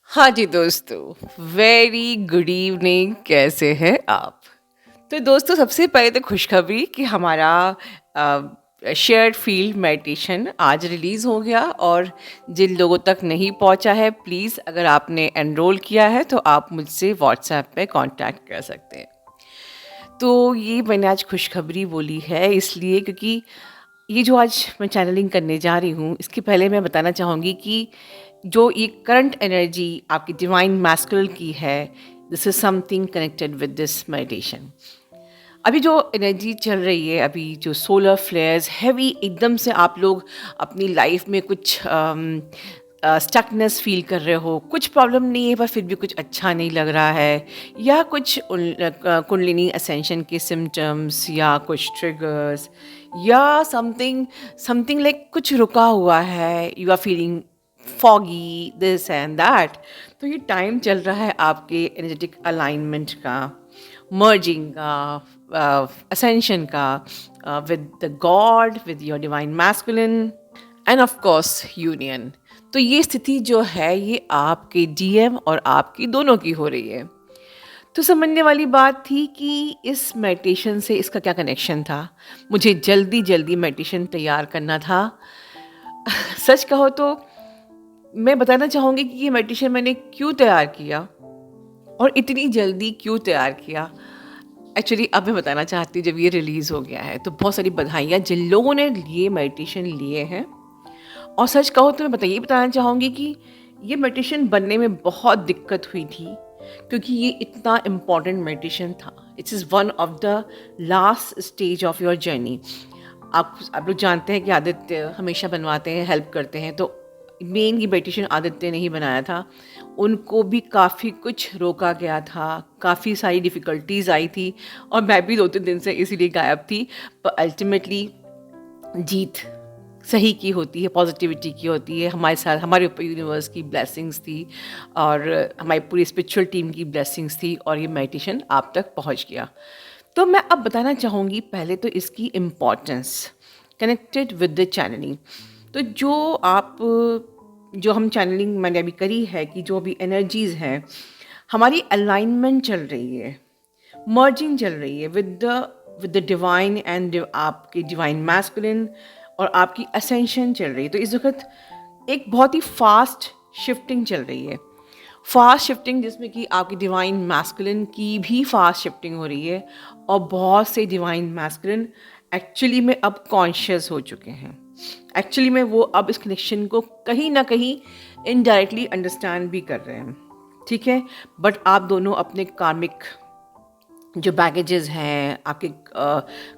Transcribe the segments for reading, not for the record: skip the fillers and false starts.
हाँ जी दोस्तों, very good evening. कैसे हैं आप? तो दोस्तों, सबसे पहले तो खुशखबरी कि हमारा शेयर्ड फील्ड मेडिटेशन आज रिलीज़ हो गया। और जिन लोगों तक नहीं पहुंचा है, प्लीज़ अगर आपने एनरोल किया है तो आप मुझसे व्हाट्सएप पे कांटेक्ट कर सकते हैं। तो ये मैंने आज खुशखबरी बोली है इसलिए क्योंकि ये जो आज मैं चैनलिंग करने जा रही हूँ, इसके पहले मैं बताना चाहूँगी कि जो ये करंट एनर्जी आपकी डिवाइन मैस्कुलिन की है, this is something connected with this meditation. अभी जो एनर्जी चल रही है, अभी जो सोलर फ्लेयर्स हैवी एकदम से आप लोग अपनी लाइफ में कुछ स्टकनेस फील कर रहे हो, कुछ प्रॉब्लम नहीं है पर फिर भी कुछ अच्छा नहीं लग रहा है, या कुछ कुंडलिनी असेंशन के सिम्टम्स या कुछ ट्रिगर्स, या समथिंग समथिंग लाइक कुछ रुका हुआ है, you are feeling foggy this and that. तो ये टाइम चल रहा है आपके एनर्जेटिक अलाइनमेंट का, मर्जिंग का, असेंशन का with the god, with your divine masculine and of course union. तो ये स्थिति जो है ये आपके डीएम और आपकी दोनों की हो रही है। तो समझने वाली बात थी कि इस मेडिटेशन से इसका क्या कनेक्शन था। मुझे जल्दी जल्दी मेडिटेशन तैयार करना था। सच कहो तो मैं बताना चाहूँगी कि ये मेडिटेशन मैंने क्यों तैयार किया और इतनी जल्दी क्यों तैयार किया। एक्चुअली अब मैं बताना चाहती हूँ, जब ये रिलीज़ हो गया है तो बहुत सारी बधाइयाँ जिन लोगों ने ये मेडिटेशन लिए हैं। और सच कहो तो मैं ये बताना चाहूँगी कि ये मेडिटेशन बनने में बहुत दिक्कत हुई थी, क्योंकि ये इतना इम्पॉर्टेंट मेडिटेशन था। It's is one of the last stage of your journey. आप लोग जानते हैं कि आदित्य हमेशा बनवाते हैं, हेल्प करते हैं। तो मेन ये मेडिटेशन आदित्य ने ही बनाया था। उनको भी काफ़ी कुछ रोका गया था, काफ़ी सारी डिफ़िकल्टीज़ आई थी, और मैं भी 2-3 दिन से इसीलिए गायब थी। पर अल्टीमेटली जीत सही की होती है, पॉजिटिविटी की होती है। हमारे साथ हमारे ऊपर यूनिवर्स की ब्लेसिंग्स थी और हमारी पूरी स्पिरिचुअल टीम की ब्लेसिंग्स थी, और ये मेडिटेशन आप तक पहुंच गया। तो मैं अब बताना चाहूँगी पहले तो इसकी importance connected with the channelling. तो जो हम चैनलिंग मैंने अभी करी है कि जो भी एनर्जीज़ हैं, हमारी अलाइनमेंट चल रही है, मर्जिंग चल रही है विद द डिवाइन एंड आपके डिवाइन मैस्कुलिन, और आपकी असेंशन चल रही है। तो इस वक्त एक बहुत ही फास्ट शिफ्टिंग चल रही है, फास्ट शिफ्टिंग जिसमें कि आपकी डिवाइन मैस्कुलिन की भी फास्ट शिफ्टिंग हो रही है, और बहुत से डिवाइन मैस्कुलिन एक्चुअली में अब कॉन्शियस हो चुके हैं। एक्चुअली में वो अब इस कनेक्शन को कहीं ना कहीं इनडायरेक्टली अंडरस्टैंड भी कर रहे हैं। ठीक है, बट आप दोनों अपने कार्मिक जो बैगेजेस हैं, आपके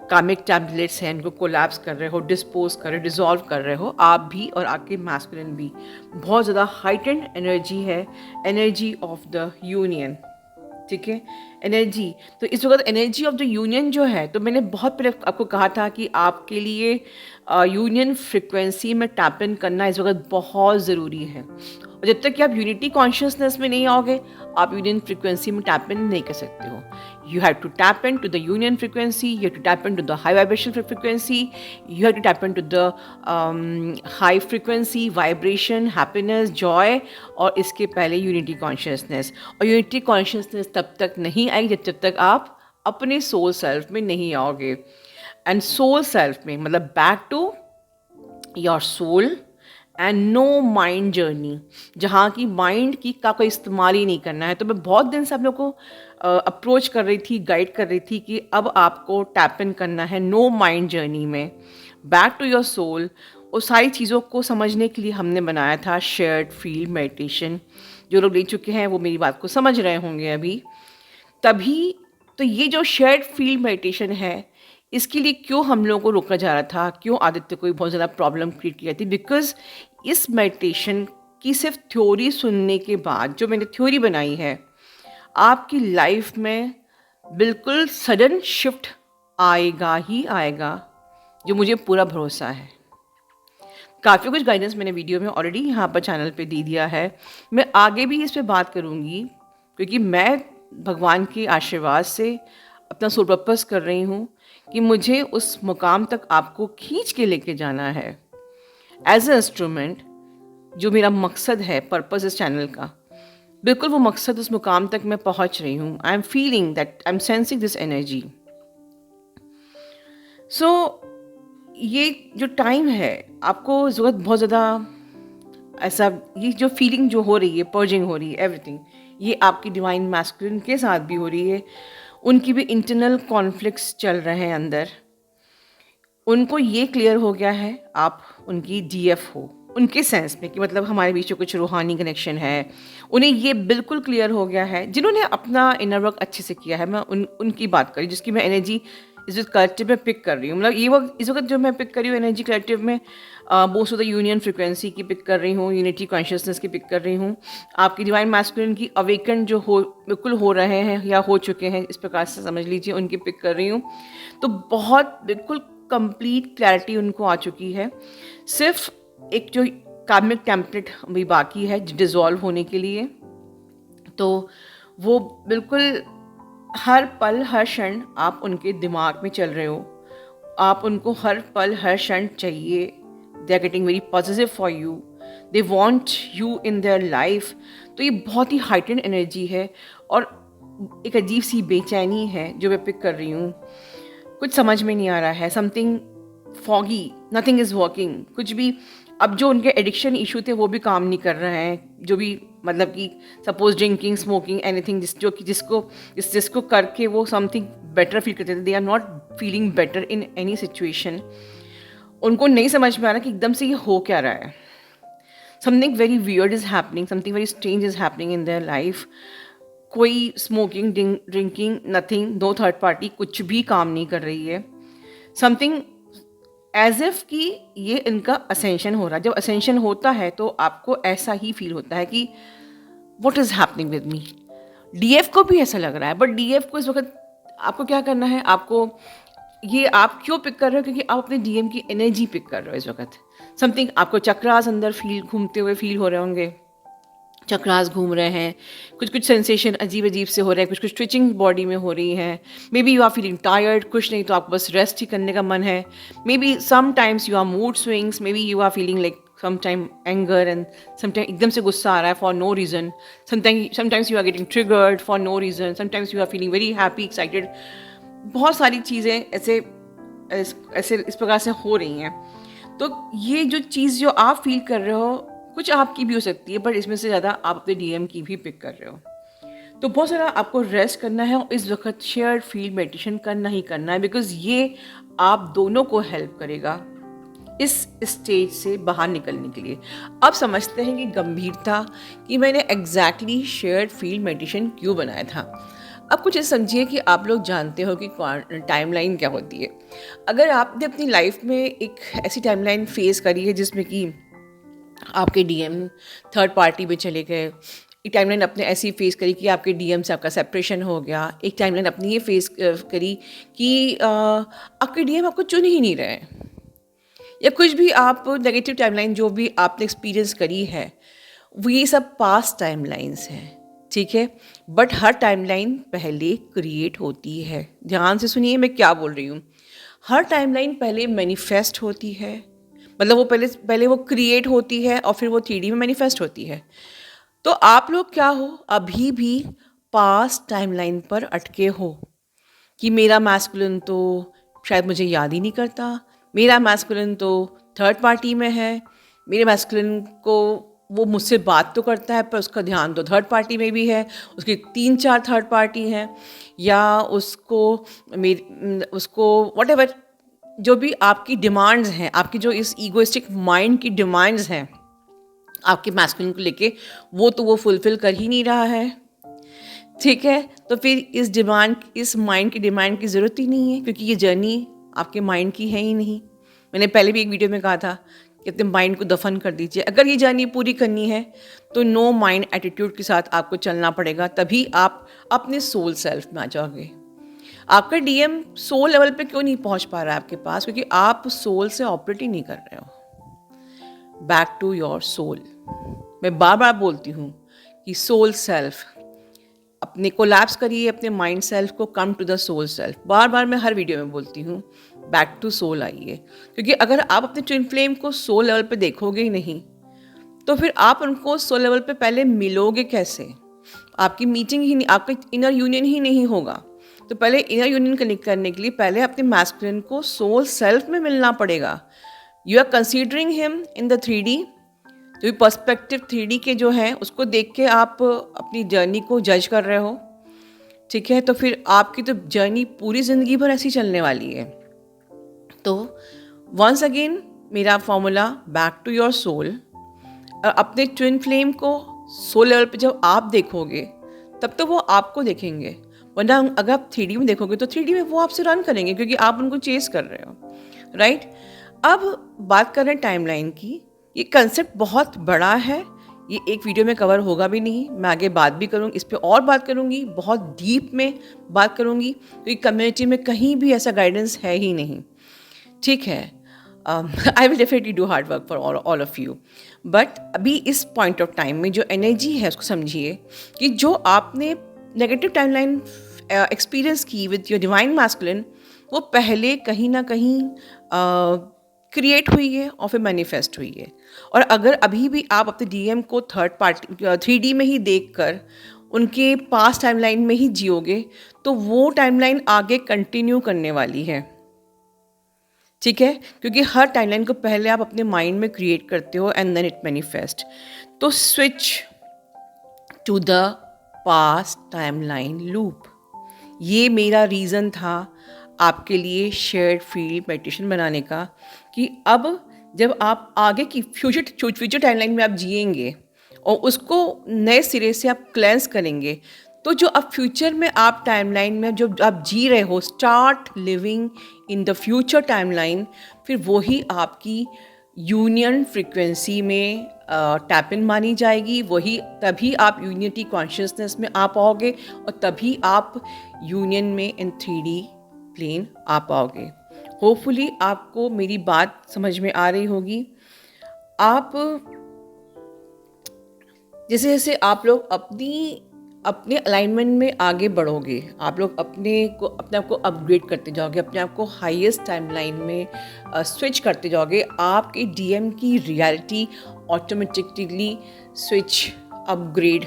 कार्मिक टैबलेट्स हैं, इनको कोलैप्स कर रहे हो, डिस्पोज कर रहे हो, डिज़ोल्व कर रहे हो, आप भी और आपके मैस्कुलिन भी। बहुत ज़्यादा हाइटेंड एनर्जी है, एनर्जी ऑफ द यूनियन। ठीक है, एनर्जी। तो इस वक्त एनर्जी ऑफ द यूनियन जो है, तो मैंने बहुत पहले आपको कहा था कि आपके लिए यूनियन फ्रिक्वेंसी में टैप इन करना इस वक्त बहुत ज़रूरी है। और जब तक कि आप यूनिटी कॉन्शियसनेस में नहीं आओगे, आप यूनियन फ्रिक्वेंसी में टैप इन नहीं कर सकते हो। You have to tap into the union frequency, you have to tap into the high vibration frequency, you have to tap into the high frequency vibration, happiness, joy, और इसके पहले unity consciousness. और unity consciousness तब तक नहीं आएगी जब तक आप अपने सोल सेल्फ में नहीं आओगे। एंड सोल सेल्फ में मतलब back to your soul and no mind journey, जहाँ की माइंड की का कोई इस्तेमाल ही नहीं करना है। तो मैं बहुत दिन से आप लोग को अप्रोच कर रही थी, गाइड कर रही थी कि अब आपको टैप इन करना है नो माइंड जर्नी में, बैक टू योर सोल। उस सारी चीज़ों को समझने के लिए हमने बनाया था शेयर्ड फील्ड मेडिटेशन। जो लोग ले चुके हैं वो मेरी बात को समझ रहे होंगे अभी। तभी तो ये जो शेयर्ड फील्ड मेडिटेशन है, इसके लिए क्यों हम लोगों को रोका जा रहा था, क्यों आदित्य को बहुत ज़्यादा प्रॉब्लम क्रिएट की जाती, बिकॉज इस मेडिटेशन की सिर्फ थ्योरी सुनने के बाद, जो मैंने थ्योरी बनाई है, आपकी लाइफ में बिल्कुल सडन शिफ्ट आएगा ही आएगा, जो मुझे पूरा भरोसा है। काफ़ी कुछ गाइडेंस मैंने वीडियो में ऑलरेडी यहाँ पर चैनल पे दे दिया है। मैं आगे भी इस पे बात करूँगी, क्योंकि मैं भगवान के आशीर्वाद से अपना सोल पर्पस कर रही हूँ कि मुझे उस मुकाम तक आपको खींच के लेके जाना है एज ए इंस्ट्रूमेंट। जो मेरा मकसद है, पर्पस इस चैनल का, बिल्कुल वो मकसद, उस मुकाम तक मैं पहुंच रही हूँ। I am feeling that, I am sensing this energy. So ये जो टाइम है, आपको ज़रूरत बहुत ज़्यादा ऐसा, ये जो फीलिंग जो हो रही है, पर्जिंग हो रही है, एवरीथिंग, ये आपकी डिवाइन मैस्कुलिन के साथ भी हो रही है। उनकी भी इंटरनल कॉन्फ्लिक्ट्स चल रहे हैं अंदर। उनको ये क्लियर हो गया है आप उनकी डीएफ हो, उनके सेंस में कि मतलब हमारे बीच में कुछ रूहानी कनेक्शन है। उन्हें ये बिल्कुल क्लियर हो गया है, जिन्होंने अपना इनर वर्क अच्छे से किया है। मैं उनकी बात करी जिसकी मैं एनर्जी इस वक्त कलेक्टिव में पिक कर रही हूँ। मतलब ये वक्त, इस वक्त जो मैं पिक कर रही हूँ एनर्जी कलेक्टिव में, boast of the union frequency की पिक कर रही हूँ, यूनिटी कॉन्शियसनेस की पिक कर रही हूँ। आपकी डिवाइन मैस्कुलिन की अवेकन जो हो, बिल्कुल हो रहे हैं या हो चुके हैं, इस प्रकार से समझ लीजिए, उनकी पिक कर रही हूँ। तो बहुत बिल्कुल कंप्लीट क्लैरिटी उनको आ चुकी है। सिर्फ एक जो कार्मिक टेम्पलेट अभी बाकी है डिज़ोल्व होने के लिए। तो वो बिल्कुल हर पल हर क्षण आप उनके दिमाग में चल रहे हो, आप उनको हर पल हर क्षण चाहिए। They are getting very positive for you, they want you in their life. तो ये बहुत ही हाइटेंड एनर्जी है और एक अजीब सी बेचैनी है जो मैं पिक कर रही हूँ। कुछ समझ में नहीं आ रहा है, something foggy, nothing is working, कुछ भी। अब जो उनके एडिक्शन इशू थे वो भी काम नहीं कर रहे हैं, जो भी मतलब कि सपोज ड्रिंकिंग, स्मोकिंग, एनीथिंग, जो कि जिसको करके वो समथिंग बेटर फील करते थे, they are not feeling better in any situation. उनको नहीं समझ में आ रहा कि एकदम से ये हो क्या रहा है। Something very weird is happening, something very strange is happening in their life. कोई स्मोकिंग, ड्रिंकिंग, नथिंग, दो थर्ड पार्टी कुछ भी काम नहीं कर रही है। समथिंग एज इफ कि ये इनका असेंशन हो रहा है। जब असेंशन होता है तो आपको ऐसा ही फील होता है कि what is happening with me. DF को भी ऐसा लग रहा है, बट डीएफ को इस वक्त आपको क्या करना है, आपको ये आप क्यों पिक कर रहे हो, क्योंकि आप अपने डीएम की एनर्जी पिक कर रहे हो इस वक्त। समथिंग आपको चक्रास अंदर फील घूमते हुए फील हो रहे होंगे, चक्रास घूम रहे हैं, कुछ कुछ सेंसेशन अजीब अजीब से हो रहे हैं, कुछ कुछ ट्विचिंग बॉडी में हो रही है। Maybe you are feeling tired, कुछ नहीं तो आपको बस रेस्ट ही करने का मन है। Maybe sometimes you are mood swings, maybe you are feeling like sometime anger and sometime एकदम से गुस्सा आ रहा है for no reason. Sometimes you are getting triggered for no reason. Sometimes you are feeling very happy, excited. बहुत सारी चीज़ें ऐसे ऐसे इस प्रकार से हो रही हैं। तो ये जो चीज़ जो आप फील कर रहे हो, कुछ आपकी भी हो सकती है, बट इसमें से ज़्यादा आप अपने डीएम की भी पिक कर रहे हो। तो बहुत सारा आपको रेस्ट करना है और इस वक्त शेयर्ड फील्ड मेडिटेशन करना ही करना है, बिकॉज ये आप दोनों को हेल्प करेगा इस स्टेज से बाहर निकलने के लिए। अब समझते हैं कि गंभीरता कि मैंने एग्जैक्टली शेयर्ड फील्ड मेडिटेशन क्यों बनाया था। अब कुछ ऐसा समझिए कि आप लोग जानते हो कि टाइमलाइन क्या होती है। अगर आपने अपनी लाइफ में एक ऐसी टाइमलाइन फेस करी है जिसमें कि आपके डीएम थर्ड पार्टी में चले गए, एक टाइमलाइन अपने ऐसी फेस करी कि आपके डीएम से आपका सेपरेशन हो गया, एक टाइमलाइन अपनी ये फेस करी कि आपके डीएम आपको चुन ही नहीं रहे, या कुछ भी आप नेगेटिव टाइमलाइन जो भी आपने एक्सपीरियंस करी है, वो ये सब पास्ट टाइमलाइंस हैं, ठीक है। बट हर टाइमलाइन पहले क्रिएट होती है। ध्यान से सुनिए मैं क्या बोल रही हूँ। हर टाइमलाइन पहले मैनिफेस्ट होती है, मतलब वो पहले वो क्रिएट होती है और फिर वो 3D में मैनिफेस्ट होती है। तो आप लोग क्या हो, अभी भी पास्ट टाइमलाइन पर अटके हो कि मेरा मैस्कुलिन तो शायद मुझे याद ही नहीं करता, मेरा मैस्कुलिन तो थर्ड पार्टी में है, मेरे मैस्कुलिन को वो मुझसे बात तो करता है पर उसका ध्यान तो थर्ड पार्टी में भी है, उसकी 3-4 थर्ड पार्टी हैं, या उसको व्हाटएवर जो भी आपकी डिमांड्स हैं, आपकी जो इस ईगोइस्टिक माइंड की डिमांड्स हैं आपके मैस्कुलिन को लेके, वो फुलफिल कर ही नहीं रहा है, ठीक है। तो फिर इस माइंड की डिमांड की ज़रूरत ही नहीं है, क्योंकि ये जर्नी आपके माइंड की है ही नहीं। मैंने पहले भी एक वीडियो में कहा था कि अपने माइंड को दफन कर दीजिए। अगर ये जर्नी पूरी करनी है तो नो माइंड एटीट्यूड के साथ आपको चलना पड़ेगा, तभी आप अपने सोल सेल्फ में आ जाओगे। आपका डीएम सोल लेवल पे क्यों नहीं पहुंच पा रहा है आपके पास, क्योंकि आप सोल से ऑपरेट ही नहीं कर रहे हो। Back to your soul. मैं बार बार बोलती हूँ कि सोल सेल्फ अपने कोलैप्स करिए, अपने माइंड सेल्फ को, come to the soul self. बार बार मैं हर वीडियो में बोलती हूँ बैक टू सोल आइए, क्योंकि अगर आप अपने ट्विन फ्लेम को सोल लेवल पे देखोगे ही नहीं तो फिर आप उनको सोल लेवल पे पहले मिलोगे कैसे। आपकी मीटिंग ही नहीं, आपका इनर यूनियन ही नहीं होगा। तो पहले इनर यूनियन कनेक्ट करने के लिए पहले अपने मैस्कुलिन को सोल सेल्फ में मिलना पड़ेगा। You are considering him in the 3D, जो भी पर्सपेक्टिव 3D के जो है उसको देख के आप अपनी जर्नी को जज कर रहे हो, ठीक है। तो फिर आपकी तो जर्नी पूरी ज़िंदगी भर ऐसी चलने वाली है। तो वंस अगेन मेरा formula, back to your soul. अपने ट्विन फ्लेम को सोल लेवल पे जब आप देखोगे तब तो वो आपको देखेंगे, वरना अगर आप 3D में देखोगे तो 3D में वो आपसे रन करेंगे क्योंकि आप उनको चेस कर रहे हो, राइट। अब बात कर रहे हैं टाइमलाइन की। ये कंसेप्ट बहुत बड़ा है, ये एक वीडियो में कवर होगा भी नहीं। मैं आगे बात भी करूँगी इस पर, और बात करूँगी, बहुत डीप में बात करूँगी, क्योंकि कम्युनिटी में कहीं भी ऐसा गाइडेंस है ही नहीं, ठीक है। I will definitely do hard work for all of you, but अभी इस पॉइंट ऑफ टाइम में जो एनर्जी है उसको समझिए कि जो आपने नेगेटिव टाइमलाइन एक्सपीरियंस की विद योर डिवाइन मैस्कुलिन, वो पहले कहीं ना कहीं क्रिएट हुई है और फिर मैनिफेस्ट हुई है। और अगर अभी भी आप अपने डीएम को थर्ड पार्टी 3D में ही देखकर उनके पास टाइमलाइन में ही जियोगे तो वो टाइमलाइन आगे कंटिन्यू करने वाली है, ठीक है। क्योंकि हर टाइमलाइन को पहले आप अपने माइंड में क्रिएट करते हो एंड देन इट मैनिफेस्ट। तो switch to the past timeline loop, ये मेरा रीज़न था आपके लिए शेयर्ड फील्ड मेडिटेशन बनाने का, कि अब जब आप आगे की फ्यूचर टाइमलाइन में आप जिएंगे और उसको नए सिरे से आप क्लेंस करेंगे, तो जो अब फ्यूचर में आप टाइमलाइन में जो आप जी रहे हो, start living in the future timeline, फिर वही आपकी यूनियन फ्रीक्वेंसी में टैप इन मानी जाएगी। वही तभी आप यूनिटी कॉन्शियसनेस में आ पाओगे और तभी आप यूनियन में इन 3D प्लेन आ पाओगे। होपफुली आपको मेरी बात समझ में आ रही होगी। आप जैसे जैसे आप लोग अपने अलाइनमेंट में आगे बढ़ोगे, आप लोग अपने आप को अपग्रेड करते जाओगे, अपने आप को हाईएस्ट टाइमलाइन में स्विच करते जाओगे, आपके डीएम की reality automatically switch, upgrade,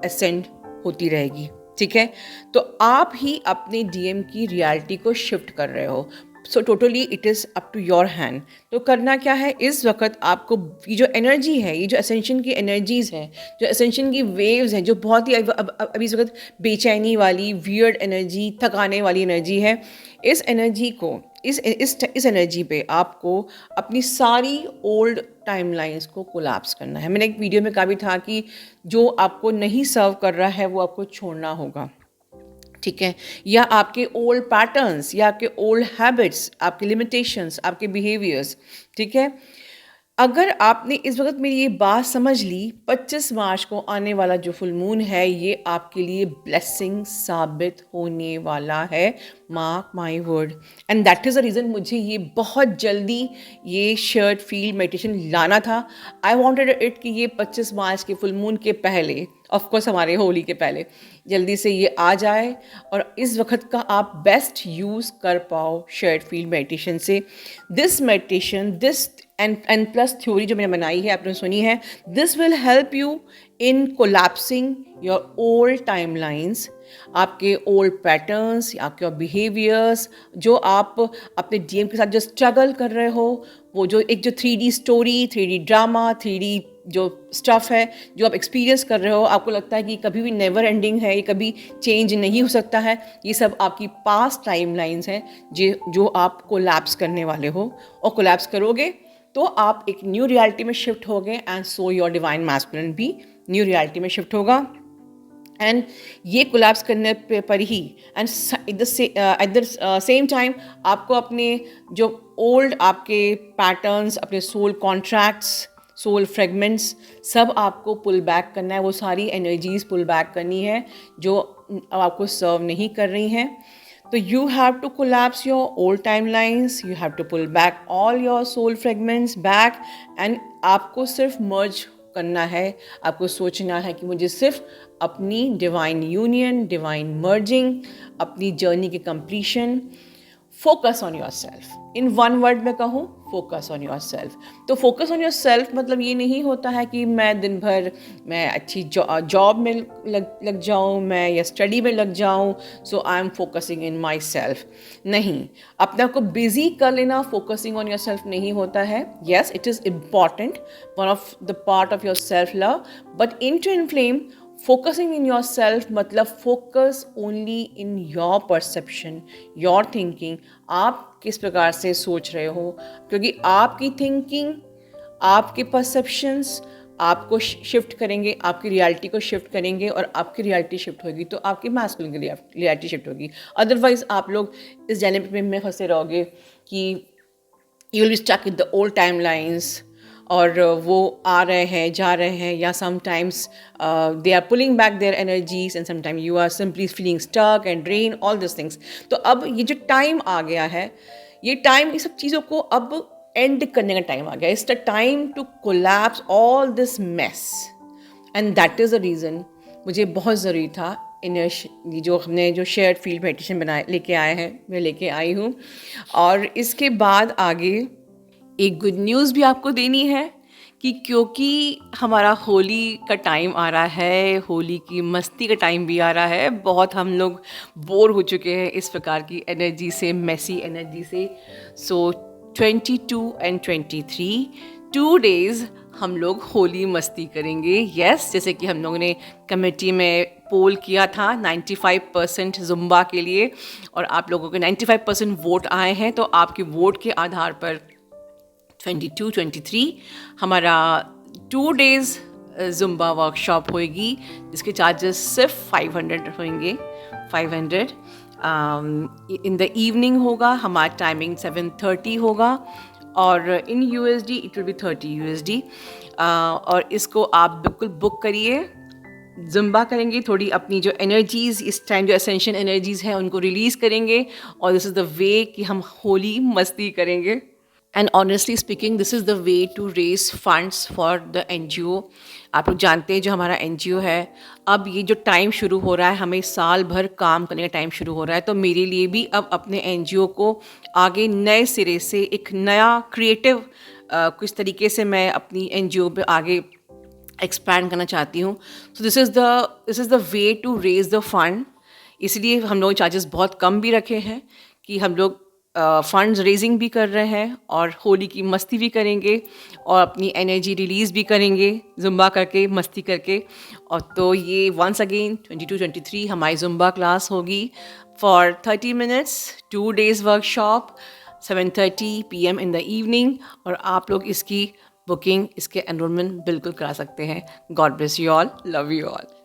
ascend होती रहेगी, ठीक है। तो आप ही अपने डीएम की रियलिटी को शिफ्ट कर रहे हो। So totally it is up to your hand. तो करना क्या है, इस वक्त आपको ये जो एनर्जी है, ये जो असेंशन की एनर्जीज़ हैं, जो असेंशन की वेव्स हैं, जो बहुत ही अभी इस वक्त बेचैनी वाली, वियर्ड एनर्जी, थकाने वाली एनर्जी है, इस एनर्जी को इस एनर्जी पे आपको अपनी सारी ओल्ड टाइमलाइंस को कोलैप्स करना है। मैंने एक वीडियो में कहा भी था कि जो आपको नहीं सर्व कर रहा है वो आपको छोड़ना होगा, ठीक है। या आपके ओल्ड पैटर्न्स या आपके ओल्ड हैबिट्स, आपके लिमिटेशंस, आपके बिहेवियर्स, ठीक है। अगर आपने इस वक्त मेरी ये बात समझ ली, 25 मार्च को आने वाला जो फुल मून है ये आपके लिए ब्लेसिंग साबित होने वाला है, mark my word. And that is the reason मुझे ये बहुत जल्दी ये शेयर्ड फील्ड मेडिटेशन लाना था। आई वॉन्टेड इट कि ये 25 मार्च के फुल मून के पहले, ऑफकोर्स हमारे होली के पहले जल्दी से ये आ जाए और इस वक्त का आप बेस्ट यूज़ कर पाओ शेयर्ड फील्ड मेडिटेशन से। This meditation, this and plus theory जो मैंने बनाई है, आपने सुनी है, this will help you in collapsing your old timelines, आपके ओल्ड पैटर्न्स, आपके बिहेवियर्स, जो आप अपने डीएम के साथ जो स्ट्रगल कर रहे हो, वो जो एक जो 3D story, 3D drama, 3D जो स्टफ़ है जो आप एक्सपीरियंस कर रहे हो, आपको लगता है कि कभी भी नेवर एंडिंग है, ये कभी चेंज नहीं हो सकता है, ये सब आपकी पास्ट टाइमलाइंस हैं जो आप कोलैप्स करने वाले हो। और कोलैप्स करोगे तो आप एक न्यू रियलिटी में शिफ्ट होगे and so your divine masculine भी न्यू रियलिटी में शिफ्ट होगा। एंड ये कोलैप्स करने पर ही and at the same time आपको अपने जो ओल्ड आपके पैटर्न्स, अपने सोल कॉन्ट्रैक्ट्स, सोल फ्रेगमेंट्स सब आपको पुल बैक करना है। वो सारी एनर्जीज पुल बैक करनी है जो आपको सर्व नहीं कर रही हैं। तो you have to collapse your old timelines, you have to pull back all your soul fragments back and आपको सिर्फ merge करना है, आपको सोचना है कि मुझे सिर्फ अपनी डिवाइन यूनियन, डिवाइन मर्जिंग, अपनी जर्नी की completion, focus on your self. In one word में कहूँ, फोकस ऑन योर सेल्फ। तो फोकस ऑन योर सेल्फ मतलब ये नहीं होता है कि मैं दिन भर मैं अच्छी जॉब में लग जाऊँ, मैं या स्टडी में लग जाऊँ, so I am focusing in myself. नहीं, अपने आप को बिजी कर लेना फोकसिंग ऑन योर सेल्फ नहीं होता है। Yes, it is important, one of the part of yourself love, but in twin flame focusing in yourself मतलब focus only in your perception, your thinking. आप किस प्रकार से सोच रहे हो, क्योंकि आपकी थिंकिंग, आपके परसेप्शंस आपको शिफ्ट करेंगे, आपकी रियलिटी को शिफ्ट करेंगे, और आपकी रियलिटी शिफ्ट होगी तो आपकी मैस्कुलिन की रियलिटी शिफ्ट होगी। अदरवाइज आप लोग इस डायनामिक में फंसे रहोगे कि you will be stuck in the old time lines, और वो आ रहे हैं जा रहे हैं, या sometimes they are pulling back their energies and sometime you are simply feeling stuck and drain, all this things. तो अब ये जो टाइम आ गया है, ये टाइम, ये सब चीज़ों को अब एंड करने का टाइम आ गया। It's the time to collapse all this mess, and that is the reason मुझे बहुत ज़रूरी था जो हमने जो शेयर्ड फील्ड मेडिटेशन बनाए लेके आए हैं, मैं लेके आई हूँ। और इसके बाद आगे एक गुड न्यूज़ भी आपको देनी है कि क्योंकि हमारा होली का टाइम आ रहा है, होली की मस्ती का टाइम भी आ रहा है, बहुत हम लोग बोर हो चुके हैं इस प्रकार की एनर्जी से, मेसी एनर्जी से। सो 22 एंड 23 2 डेज़ हम लोग होली मस्ती करेंगे। यस, जैसे कि हम लोगों ने कमेटी में पोल किया था 95% जुम्बा के लिए, और आप लोगों के 95% वोट आए हैं, तो आपके वोट के आधार पर 22-23 हमारा 2 डेज़ जुम्बा वर्कशॉप होएगी, जिसके चार्जेस सिर्फ 500 होंगे। 500 इन द इवनिंग होगा, हमारा टाइमिंग 7:30 होगा, और इन USD it will be 30 USD। और इसको आप बिल्कुल बुक करिए। जुम्बा करेंगे, थोड़ी अपनी जो एनर्जीज़ इस टाइम जो एसेंशियल एनर्जीज़ हैं उनको रिलीज़ करेंगे, और दिस इज़ द वे कि हम होली मस्ती करेंगे। And honestly speaking, this is the way to raise funds for the NGO। आप लोग जानते हैं जो हमारा NGO है, अब ये जो टाइम शुरू हो रहा है, हमें साल भर काम करने का टाइम शुरू हो रहा है, तो मेरे लिए भी अब अपने NGO को आगे नए सिरे से एक नया क्रिएटिव कुछ तरीके से मैं अपनी NGO पे आगे एक्सपैंड करना चाहती हूँ। So this is the way to raise the fund. इसलिए हम लोग चार्जेस बहुत कम भी रखे हैं कि हम लोग फंड्स रेजिंग भी कर रहे हैं, और होली की मस्ती भी करेंगे, और अपनी एनर्जी रिलीज़ भी करेंगे जुम्बा करके, मस्ती करके। और तो ये वंस अगेन 22-23 हमारी जुम्बा क्लास होगी for 30 minutes, 2 days workshop, 7:30 PM in the evening. और आप लोग इसकी बुकिंग, इसके एनरोलमेंट बिल्कुल करा सकते हैं। God bless you all, love you all.